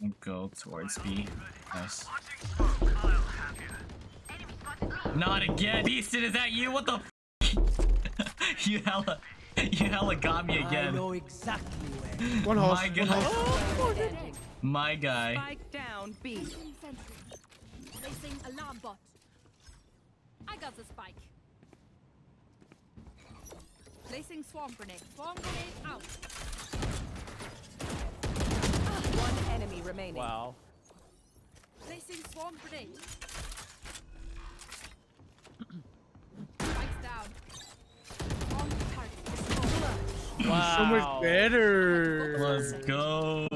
I'll go towards B. Nice. Not again. Beastin, is that you? What the f? you hella got me again. I know exactly where. One house. My One guy. house. My guy. Spike down B. Placing alarm bot. I got the spike. Placing swarm grenade. Swarm grenade out. One enemy remaining. Wow. Placing swarm grenade. Spikes down. Swarm target destroyed. So much better. Let's go.